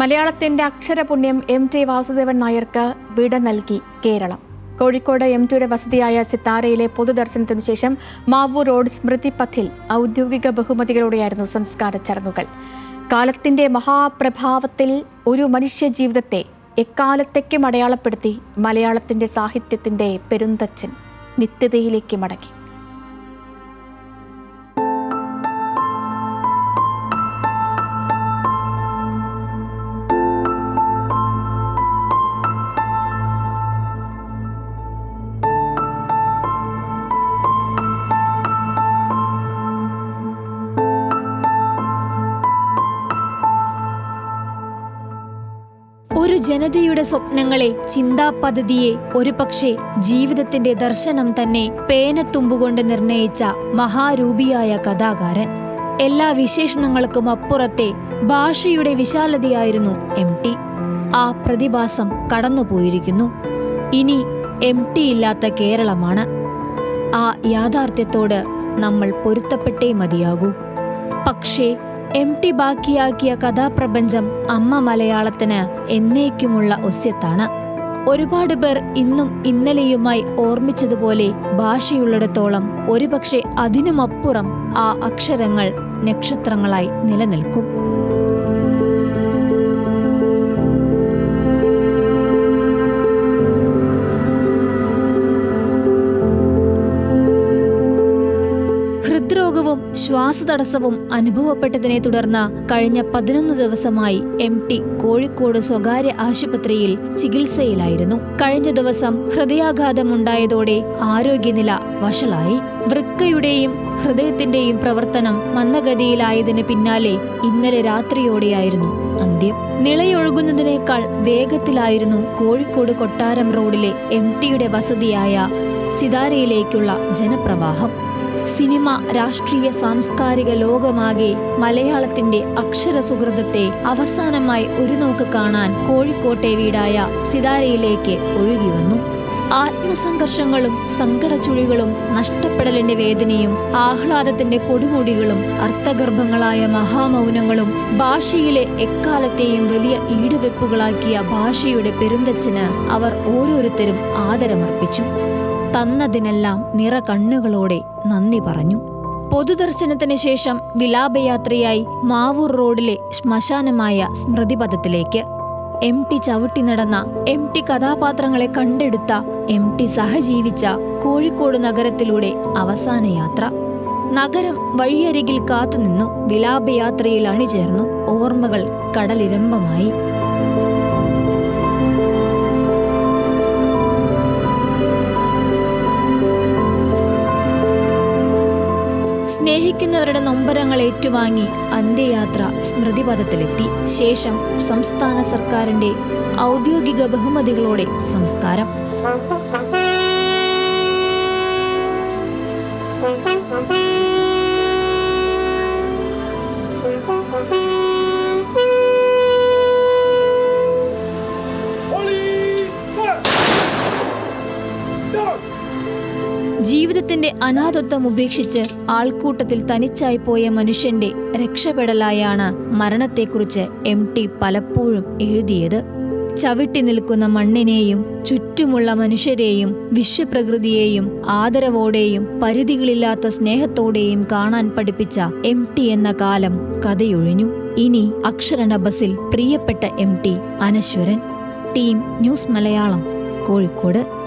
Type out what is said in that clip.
മലയാളത്തിന്റെ അക്ഷരപുണ്യം എം.ടി. വാസുദേവൻ നായർക്ക് വിട നൽകി കേരളം. കോഴിക്കോട് എം.ടിയുടെ വസതിയായ സിത്താരയിലെ പൊതുദർശനത്തിനു ശേഷം മാവൂർ റോഡ് സ്മൃതിപഥിൽ ഔദ്യോഗിക ബഹുമതികളോടെയായിരുന്നു സംസ്കാര ചടങ്ങുകൾ. കാലത്തിന്റെ മഹാപ്രഭാവത്തിൽ ഒരു മനുഷ്യജീവിതത്തെ എക്കാലത്തേക്കും അടയാളപ്പെടുത്തി മലയാളത്തിന്റെ സാഹിത്യത്തിന്റെ പെരുന്തച്ഛൻ നിത്യതയിലേക്ക് മടങ്ങി. ഒരു ജനതയുടെ സ്വപ്നങ്ങളെ, ചിന്താപദ്ധതിയെ, ഒരുപക്ഷെ ജീവിതത്തിന്റെ ദർശനം തന്നെ പേനത്തുമ്പുകൊണ്ട് നിർണയിച്ച മഹാരൂപിയായ കഥാകാരൻ. എല്ലാ വിശേഷണങ്ങൾക്കും അപ്പുറത്തെ ഭാഷയുടെ വിശാലതയായിരുന്നു എം.ടി. ആ പ്രതിഭാസം കടന്നുപോയിരിക്കുന്നു. ഇനി എം.ടി ഇല്ലാത്ത കേരളമാണ്. ആ യാഥാർത്ഥ്യത്തോട് നമ്മൾ പൊരുത്തപ്പെട്ടേ മതിയാകൂ. പക്ഷേ എം.ടി ബാക്കിയാക്കിയ കഥാപ്രപഞ്ചം അമ്മ മലയാളത്തിന് എന്നേക്കുമുള്ള ഒസ്യത്താണ്. ഒരുപാട് പേർ ഇന്നും ഇന്നലെയുമായി ഓർമ്മിച്ചതുപോലെ ഭാഷയുള്ളിടത്തോളം ഒരുപക്ഷെ അതിനുമപ്പുറം ആ അക്ഷരങ്ങൾ നക്ഷത്രങ്ങളായി നിലനിൽക്കും. ഹൃദ്രോഗവും ശ്വാസതടസ്സവും അനുഭവപ്പെട്ടതിനെ തുടർന്ന് കഴിഞ്ഞ 11 ദിവസമായി എം.ടി കോഴിക്കോട് സ്വകാര്യ ആശുപത്രിയിൽ ചികിത്സയിലായിരുന്നു. കഴിഞ്ഞ ദിവസം ഹൃദയാഘാതമുണ്ടായതോടെ ആരോഗ്യനില വഷളായി. വൃക്കയുടെയും ഹൃദയത്തിന്റെയും പ്രവർത്തനം മന്ദഗതിയിലായതിന് പിന്നാലെ ഇന്നലെ രാത്രിയോടെയായിരുന്നു അന്ത്യം. നിളയൊഴുകുന്നതിനേക്കാൾ വേഗത്തിലായിരുന്നു കോഴിക്കോട് കൊട്ടാരം റോഡിലെ എം.ടിയുടെ വസതിയായ സിതാരയിലേക്കുള്ള ജനപ്രവാഹം. സിനിമ, രാഷ്ട്രീയ, സാംസ്കാരിക ലോകമാകെ മലയാളത്തിന്റെ അക്ഷരസുഹൃതത്തെ അവസാനമായി ഒരു നോക്ക് കാണാൻ കോഴിക്കോട്ടെ വീടായ സിതാരയിലേക്ക് ഒഴുകി വന്നു. ആത്മസംഘർഷങ്ങളും സങ്കടച്ചുഴികളും നഷ്ടപ്പെടലിന്റെ വേദനയും ആഹ്ലാദത്തിന്റെ കൊടുമുടികളും അർത്ഥഗർഭങ്ങളായ മഹാമൗനങ്ങളും ഭാഷയിലെ എക്കാലത്തെയും വലിയ ഈടുവെപ്പുകളാക്കിയ ഭാഷയുടെ പെരുന്തച്ഛന് അവർ ഓരോരുത്തരും ആദരമർപ്പിച്ചു. തന്നതിനെല്ലാം നിറ കണ്ണുകളോടെ നന്ദി പറഞ്ഞു. പൊതുദർശനത്തിന് ശേഷം വിലാപയാത്രയായി മാവൂർ റോഡിലെ ശ്മശാനമായ സ്മൃതിപഥത്തിലേക്ക്. എം.ടി ചവിട്ടി നടന്ന, എം.ടി കഥാപാത്രങ്ങളെ കണ്ടെടുത്ത, എം.ടി സഹജീവിച്ച കോഴിക്കോട് നഗരത്തിലൂടെ അവസാന യാത്ര. നഗരം വഴിയരികിൽ കാത്തുനിന്നു. വിലാപയാത്രയിൽ അണിചേർന്നു. ഓർമ്മകൾ കടലിരമ്പമായി. സ്നേഹിക്കുന്നവരുടെ നൊമ്പരങ്ങൾ ഏറ്റുവാങ്ങി അന്ത്യയാത്ര സ്മൃതിപഥത്തിലെത്തി. ശേഷം സംസ്ഥാന സർക്കാരിന്റെ ഔദ്യോഗിക ബഹുമതികളോടെ സംസ്കാരം. ജീവിതത്തിന്റെ അനാഥത്വം ഉപേക്ഷിച്ച് ആൾക്കൂട്ടത്തിൽ തനിച്ചായി പോയ മനുഷ്യന്റെ രക്ഷപ്പെടലായാണ് മരണത്തെക്കുറിച്ച് എം.ടി പലപ്പോഴും എഴുതിയത്. ചവിട്ടി നിൽക്കുന്ന മണ്ണിനെയും ചുറ്റുമുള്ള മനുഷ്യരെയും വിശ്വപ്രകൃതിയെയും ആദരവോടെയും പരിധികളില്ലാത്ത സ്നേഹത്തോടെയും കാണാൻ പഠിപ്പിച്ച എം.ടി എന്ന കാലം കഥയൊഴിഞ്ഞു. ഇനി അക്ഷരനഭസിൽ പ്രിയപ്പെട്ട എം.ടി അനശ്വരൻ. Team News Malayalam, Kozhikode.